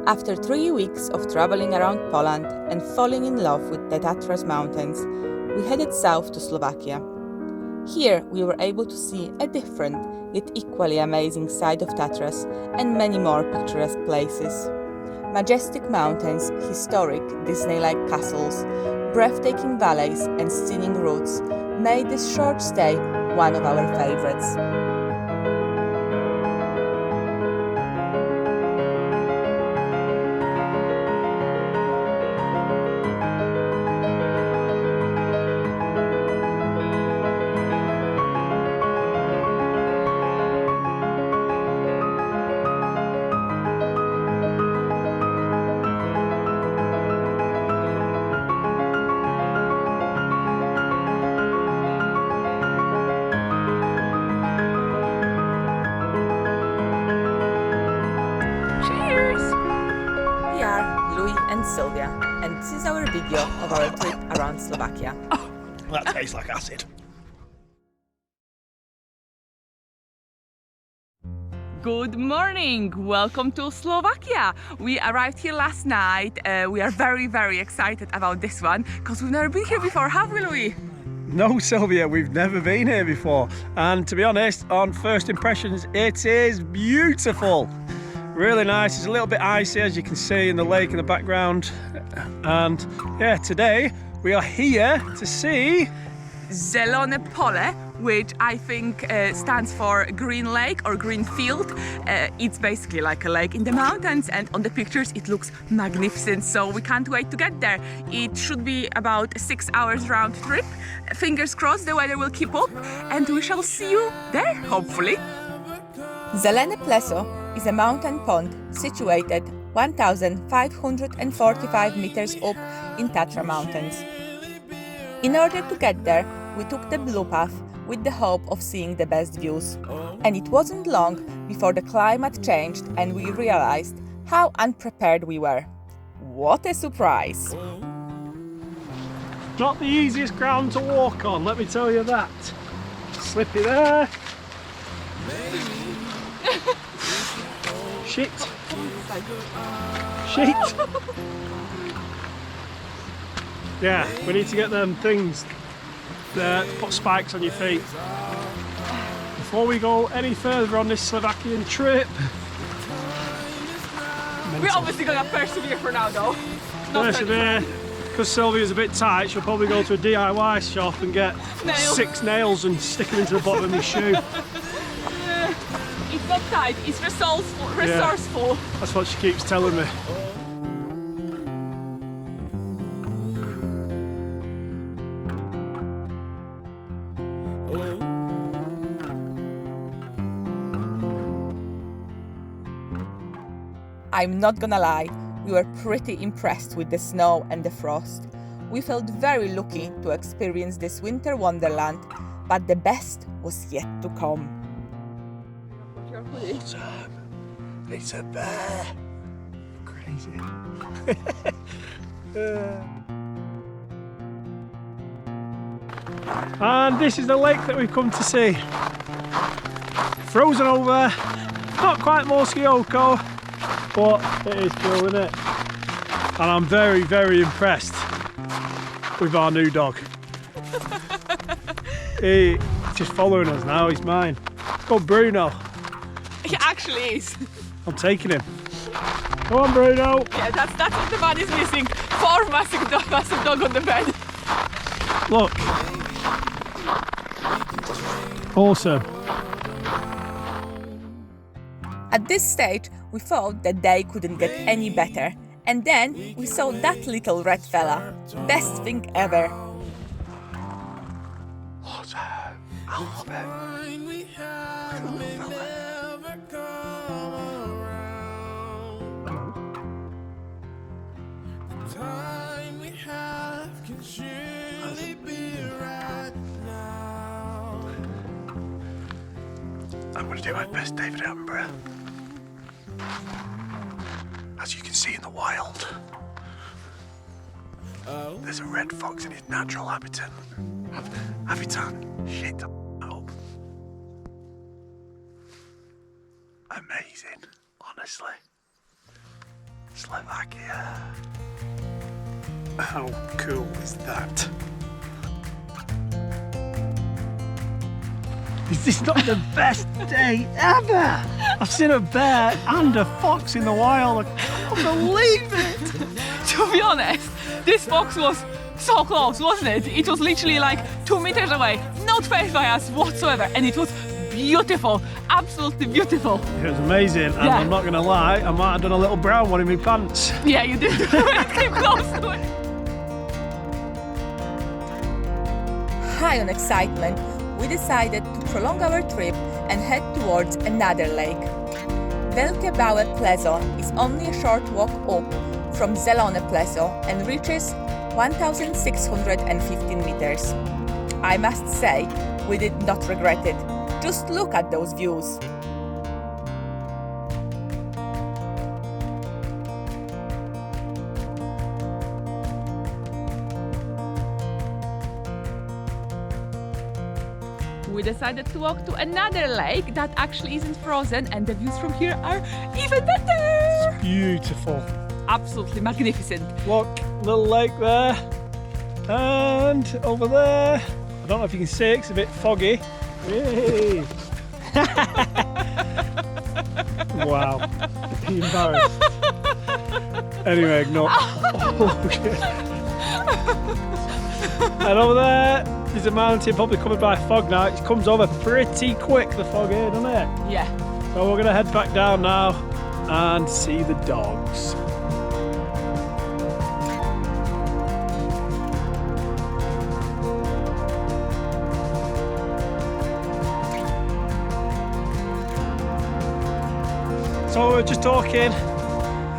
After 3 weeks of traveling around Poland and falling in love with the Tatra Mountains, we headed south to Slovakia. Here we were able to see a different yet equally amazing side of Tatras and many more picturesque places. Majestic mountains, historic Disney-like castles, breathtaking valleys and scenic routes made this short stay one of our favorites. Sylvia, and this is our video of our trip around Slovakia. Oh, that tastes like acid. Good morning! Welcome to Slovakia! We arrived here last night. We are very excited about this one because we've never been here before, have we, Louis? No, Sylvia, we've never been here before. And to be honest, on first impressions, it is beautiful. Really nice. It's a little bit icy, as you can see in the lake in the background. And yeah, today we are here to see Zelene pole, which I think stands for green lake or green field. It's basically like a lake in the mountains, and on the pictures it looks magnificent, so we can't wait to get there. It should be about 6 hours round trip. Fingers crossed the weather will keep up, and we shall see you there, hopefully. Zelene Pleso is a mountain pond situated 1,545 meters up in Tatra Mountains. In order to get there, we took the blue path with the hope of seeing the best views. And it wasn't long before the climate changed and we realized how unprepared we were. What a surprise! not the easiest ground to walk on, let me tell you that. Slippy there. Shit. Shit. Yeah, we need to get them things to put spikes on your feet. Before we go any further on this Slovakian trip. We're obviously gonna persevere for now though. Persevere. Because Sylvia's a bit tight, she'll probably go to a DIY shop and get 6 nails and stick them into the bottom of my shoe. It's not tight, it's resourceful. Yeah, that's what she keeps telling me. I'm not gonna lie, we were pretty impressed with the snow and the frost. We felt very lucky to experience this winter wonderland, but the best was yet to come. Awesome. It's a bear. Crazy. And this is the lake that we've come to see. Frozen over, not quite Morskioko, but it is cool, isn't it? And I'm very, very impressed with our new dog. He's just following us now, he's mine. It's called Bruno. He actually is. I'm taking him. Come on, Bruno. Yeah, that's what the man is missing. 4 massive dog on the bed. Look. Awesome. At this stage, we thought the day couldn't get any better. And then we saw that little red fella. Best thing ever. Awesome. I love it. I'm going to do my best David Attenborough. As you can see in the wild, there's a red fox in his natural habitat. Shit up. Amazing, honestly. Slovakia. How cool is that? Is this not the best day ever? I've seen a bear and a fox in the wild. I can't believe it. To be honest, this fox was so close, wasn't it? It was literally like 2 meters away, not phased by us whatsoever, and it was beautiful, absolutely beautiful. It was amazing, and Yeah. I'm not going to lie, I might have done a little brown one in my pants. Yeah, you did. Came close to it. High on excitement, we decided to prolong our trip and head towards another lake. Velke Pleso is only a short walk up from Zelene Pleso and reaches 1,615 meters. I must say, we did not regret it. Just look at those views. We decided to walk to another lake that actually isn't frozen, and the views from here are even better. Beautiful. Absolutely magnificent. Look, little lake there, and over there. I don't know if you can see it, it's a bit foggy. Yay. Wow, are you embarrassed? Anyway, ignore. Oh, shit. And over there, there's a mountain probably covered by fog now. It comes over pretty quick, the fog here, doesn't it? Yeah. So we're gonna head back down now and see the dogs. So we were just talking,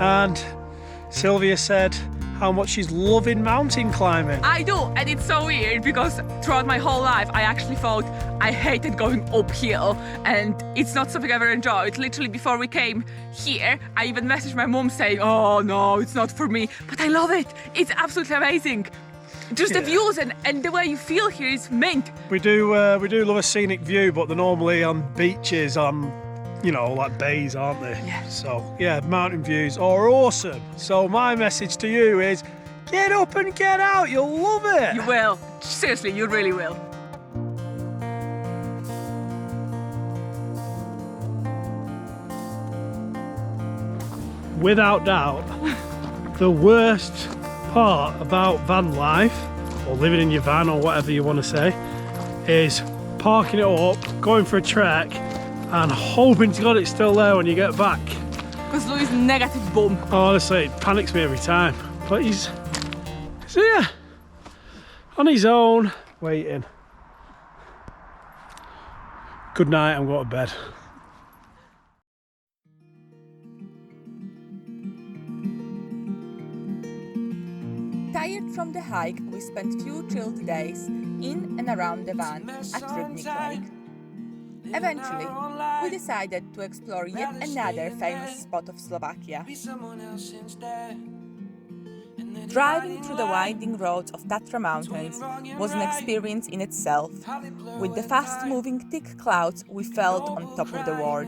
and Sylvia said how much she's loving mountain climbing. I do, and it's so weird because throughout my whole life I actually thought I hated going uphill, and it's not something I ever enjoyed. Literally before we came here, I even messaged my mom saying, oh no, it's not for me, but I love it. It's absolutely amazing. Just the views and the way you feel here is mint. We do love a scenic view, but they're normally on beaches, on, you know, like bays, aren't they? Yeah. So yeah, mountain views are awesome. So my message to you is, get up and get out, you'll love it. You will. Seriously, you really will. Without doubt, the worst part about van life, or living in your van, or whatever you want to say, is parking it up, going for a trek, and hoping to God it's still there when you get back. Because Lou's negative boom. Honestly, it panics me every time. But he's here, on his own, waiting. Good night, I'm going to bed. Tired from the hike, we spent few chilled days in and around the van at Rybnik Lake. Eventually, we decided to explore yet another famous spot of Slovakia. Driving through the winding roads of Tatra Mountains was an experience in itself. With the fast-moving thick clouds we felt on top of the world.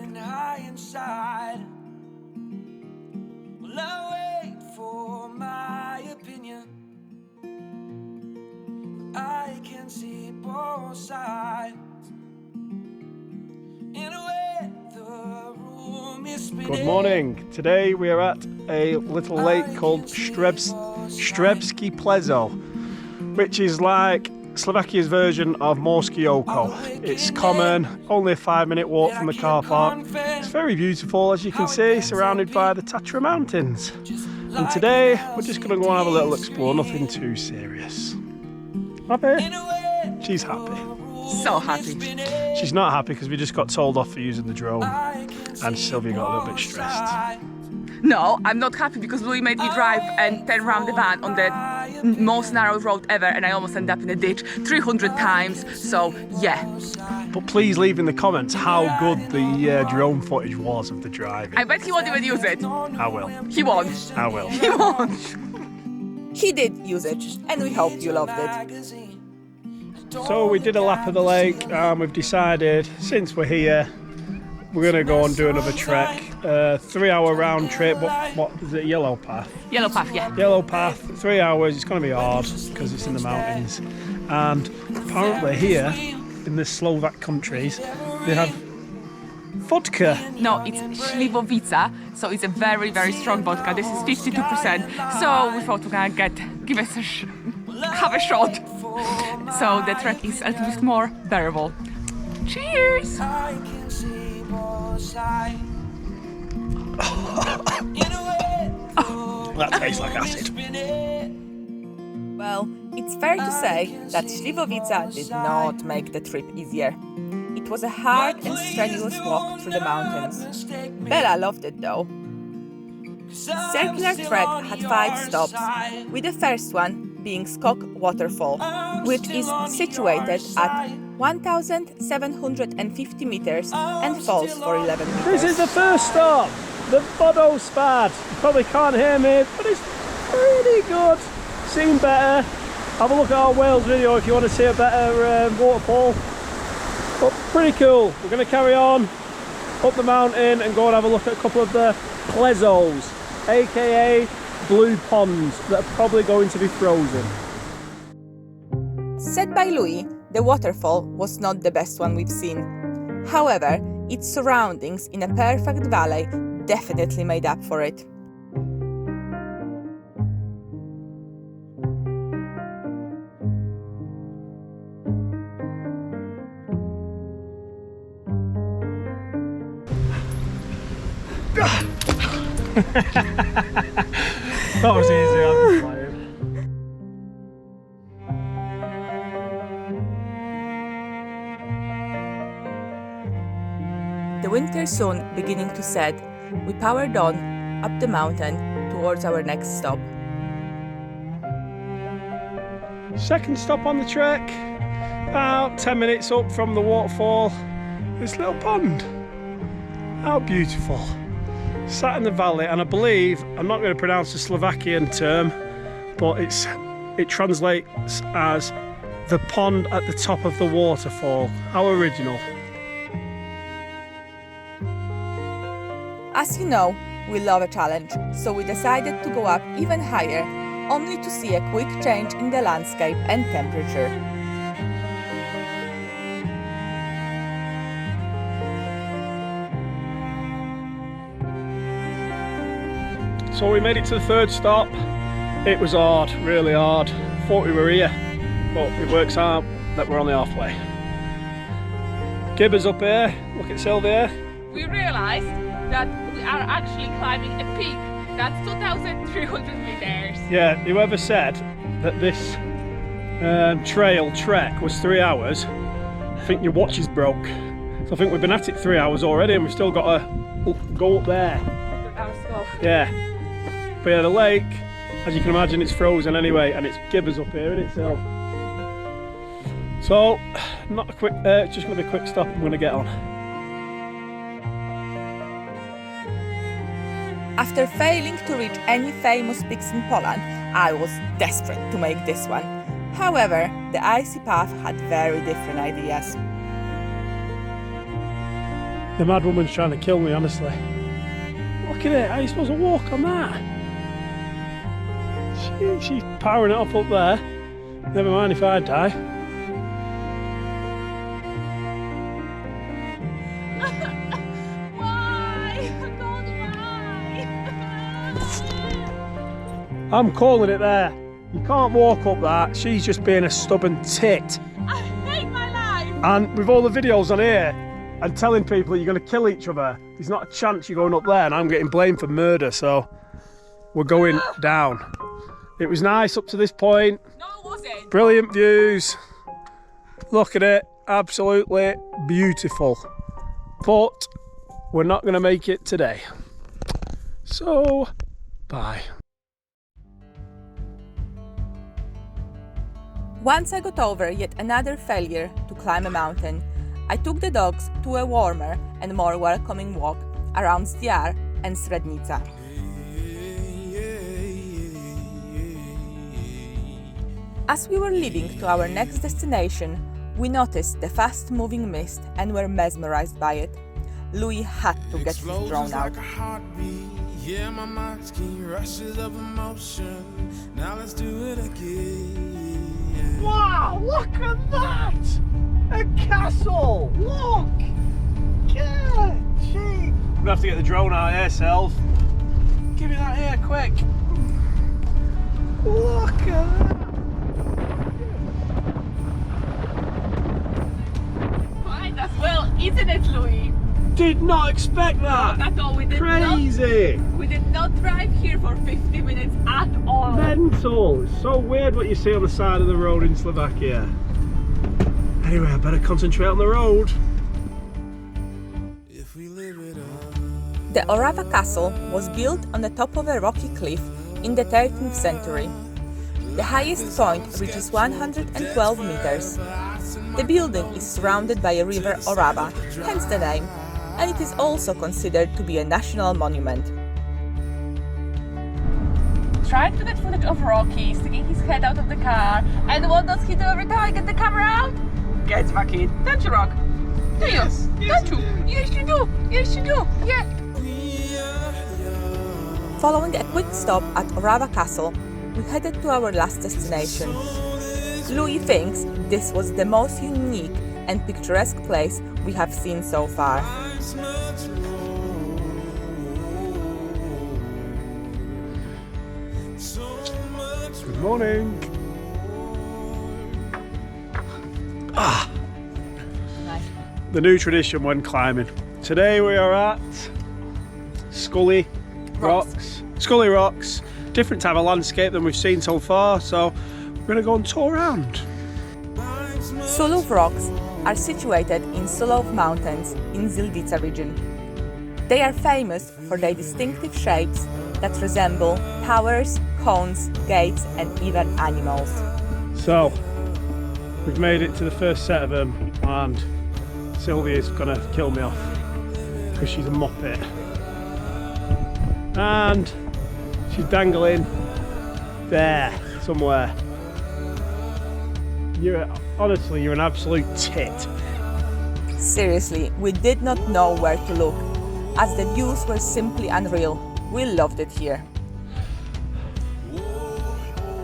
I can see both sides. Good morning. Today we are at a little lake called Strebske Pleso, which is like Slovakia's version of Morskie Oko. It's common, only a 5-minute walk from the car park. It's very beautiful, as you can see, surrounded by the Tatra Mountains. And today we're just going to go and have a little explore, nothing too serious. Happy? She's happy. So happy. She's not happy because we just got told off for using the drone, and Sylvia got a little bit stressed. No, I'm not happy because Louis made me drive and turn around the van on the most narrow road ever, and I almost ended up in a ditch 300 times, so yeah. But please leave in the comments how good the drone footage was of the driving. I bet he won't even use it. I will. He won't. I will. He won't. He did use it, and we hope you loved it. So we did a lap of the lake, and we've decided, since we're here, we're going to go and do another trek 3-hour round trip. What is it? Yellow path. Yellow path, yeah. Yellow path. 3 hours. It's going to be hard because it's in the mountains. And apparently here in the Slovak countries they have vodka. No, it's Śliwowica, so it's a very, very strong vodka. This is 52%. So we thought we're gonna give us have a shot. So the trek is a little bit more bearable. Cheers! I can see both sides. That tastes like acid. Well, it's fair to say that Śliwowica did not make the trip easier. It was a hard and strenuous walk through the mountains. Bella loved it though. Circular trek had 5 stops, with the first one being Skok Waterfall, which is situated at 1,750 meters and falls for 11 meters. This is the first stop, the Vodospad. You probably can't hear me, but it's pretty good. Seen better. Have a look at our Wales video if you want to see a better waterfall. But pretty cool. We're going to carry on up the mountain and go and have a look at a couple of the Plesos, aka blue ponds that are probably going to be frozen. Said by Louis, the waterfall was not the best one we've seen. However, its surroundings in a perfect valley definitely made up for it. That was easy, I'm flying. The winter sun beginning to set, we powered on up the mountain towards our next stop. Second stop on the trek, about 10 minutes up from the waterfall. This little pond. How beautiful. Sat in the valley, and I believe, I'm not going to pronounce the Slovakian term, but it translates as the pond at the top of the waterfall. How original. As you know, we love a challenge, so we decided to go up even higher, only to see a quick change in the landscape and temperature. So we made it to the third stop. It was hard, really hard. Thought we were here, but it works out that we're only halfway. Gibbers up here, look at Sylvia. We realized that we are actually climbing a peak that's 2,300 meters. Yeah, whoever said that this trek was 3 hours, I think your watch is broke. So I think we've been at it 3 hours already and we've still got to go up there. Yeah. But yeah, the lake, as you can imagine, it's frozen anyway, and it's gibbers up here in itself. So, not a quick, it's just going to be a quick stop. I'm going to get on. After failing to reach any famous peaks in Poland, I was desperate to make this one. However, the icy path had very different ideas. The mad woman's trying to kill me, honestly. Look at it, how are you supposed to walk on that? She's powering it up there. Never mind if I die. Why? God, why? I'm calling it there. You can't walk up that. She's just being a stubborn tit. I hate my life. And with all the videos on here and telling people you're going to kill each other, there's not a chance you're going up there, and I'm getting blamed for murder, so we're going down. It was nice up to this point. No, it wasn't. Brilliant views. Look at it, absolutely beautiful. But we're not going to make it today. So, bye. Once I got over yet another failure to climb a mountain, I took the dogs to a warmer and more welcoming walk around Zdiar and Strednica. As we were leaving to our next destination, we noticed the fast-moving mist and were mesmerized by it. Louis had to get his drone out. Yeah, my mind's keen rushes of emotion. Now let's do it again. Wow, look at that! A castle! Look! Yeah, gee! I'm gonna have to get the drone out here, Sylv. Give me that here, quick! Look at that! Fine as well, isn't it, Louis? Did not expect that! Not at all. Crazy! We did not drive here for 50 minutes at all. Mental! It's so weird what you see on the side of the road in Slovakia. Anyway, I better concentrate on the road. If we live it up. The Orava castle was built on the top of a rocky cliff in the 13th century. The highest point reaches 112 meters. The building is surrounded by a river Orava, hence the name, and it is also considered to be a national monument. Trying to get footage of Rocky sticking his head out of the car, and what does he do every time I get the camera out? Gets back in. Don't you, Rock? Do you? Don't you? Yes, you do. Yes, you do. Yeah. Following a quick stop at Orava Castle, we headed to our last destination. Louis thinks this was the most unique and picturesque place we have seen so far. Good morning. The new tradition when climbing. Today we are at Scully Rocks. Different type of landscape than we've seen so far, so we're going to go and tour around. Sulov rocks are situated in Tatra Mountains in Zdiar region. They are famous for their distinctive shapes that resemble towers, cones, gates and even animals. So, we've made it to the first set of them and Sylvia's gonna kill me off because she's a muppet. And she's dangling there somewhere. Honestly, you're an absolute tit. Seriously, we did not know where to look, as the views were simply unreal. We loved it here.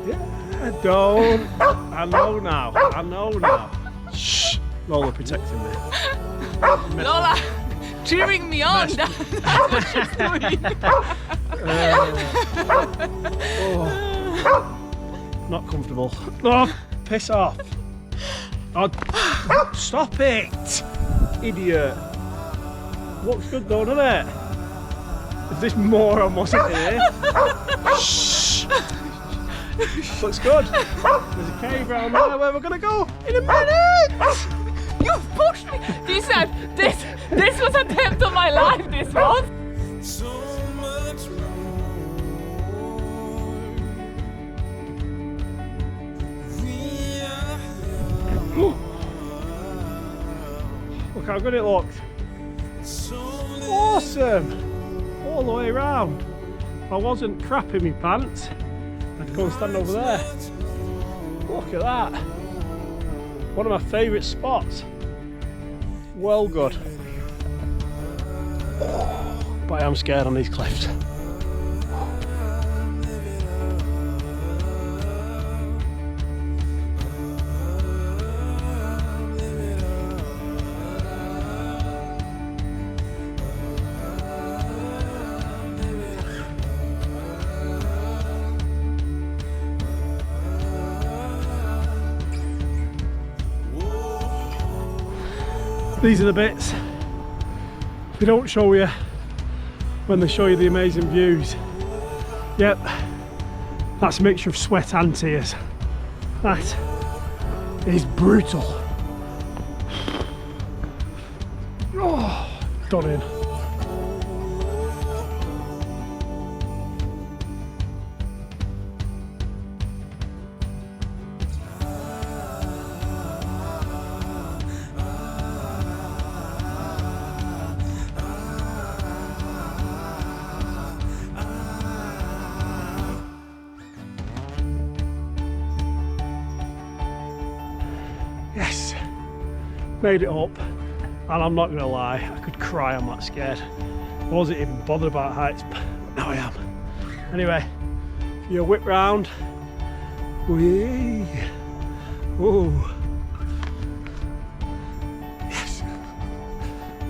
Yeah, don't. I know now. Shh. Lola protecting me. Lola, cheering me on. That's what she's doing. Not comfortable. Oh, piss off. Oh, stop it, idiot. Looks good though, doesn't it? If this moron wasn't here. Shh. Looks good. There's a cave round there where we're gonna go in a minute. You've pushed me. This was an attempt on my life. This was. So much Look how good it looks. Awesome. All the way around. I wasn't crapping my pants. I'd go and stand over there. Look at that. One of my favourite spots. Well good. But I am scared on these cliffs. These are the bits they don't show you when they show you the amazing views. Yep, that's a mixture of sweat and tears. That is brutal. Oh, done in. Yes, made it up And I'm not going to lie, I could cry, I'm that scared. I wasn't even bothered about heights, but now I am. Anyway, your whip round. Whee! Ooh. Yes.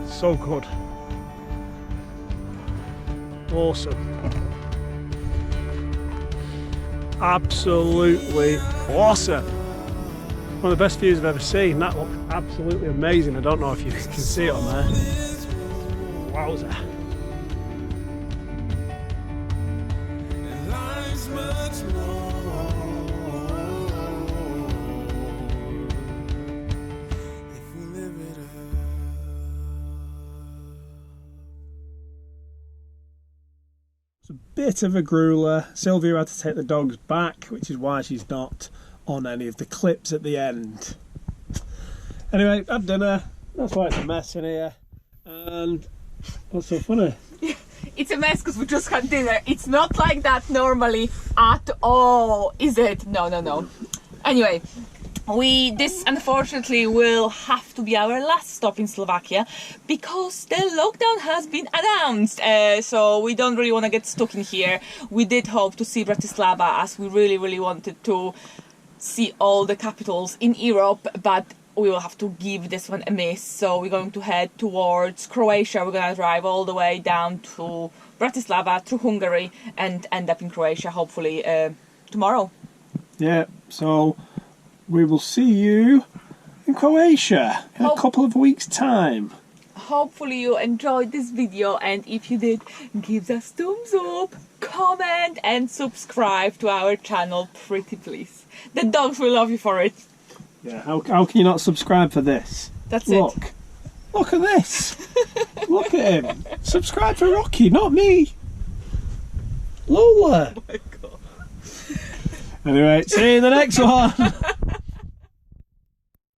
So good. Awesome. Absolutely awesome. One of the best views I've ever seen. That looked absolutely amazing. I don't know if you can see it on there. Wowza. It's a bit of a grueler. Sylvia had to take the dogs back, which is why she's not on any of the clips at the end. Anyway, had dinner. That's why it's a mess in here. And what's so funny? It's a mess because we just had dinner. It's not like that normally at all, is it? No. Anyway, this unfortunately will have to be our last stop in Slovakia because the lockdown has been announced. So we don't really want to get stuck in here. We did hope to see Bratislava as we really wanted to see all the capitals in Europe, but we will have to give this one a miss. So we're going to head towards Croatia. We're going to drive all the way down to Bratislava through Hungary and end up in Croatia hopefully tomorrow. Yeah, so we will see you in Croatia in a couple of weeks' time. Hopefully you enjoyed this video, and if you did, give us thumbs up, comment and subscribe to our channel, pretty please. The dogs will love you for it. Yeah, how can you not subscribe for this? That's it. Look at this. Look at him. Subscribe for Rocky, not me. Lola. Oh my God. Anyway, see you in the next one.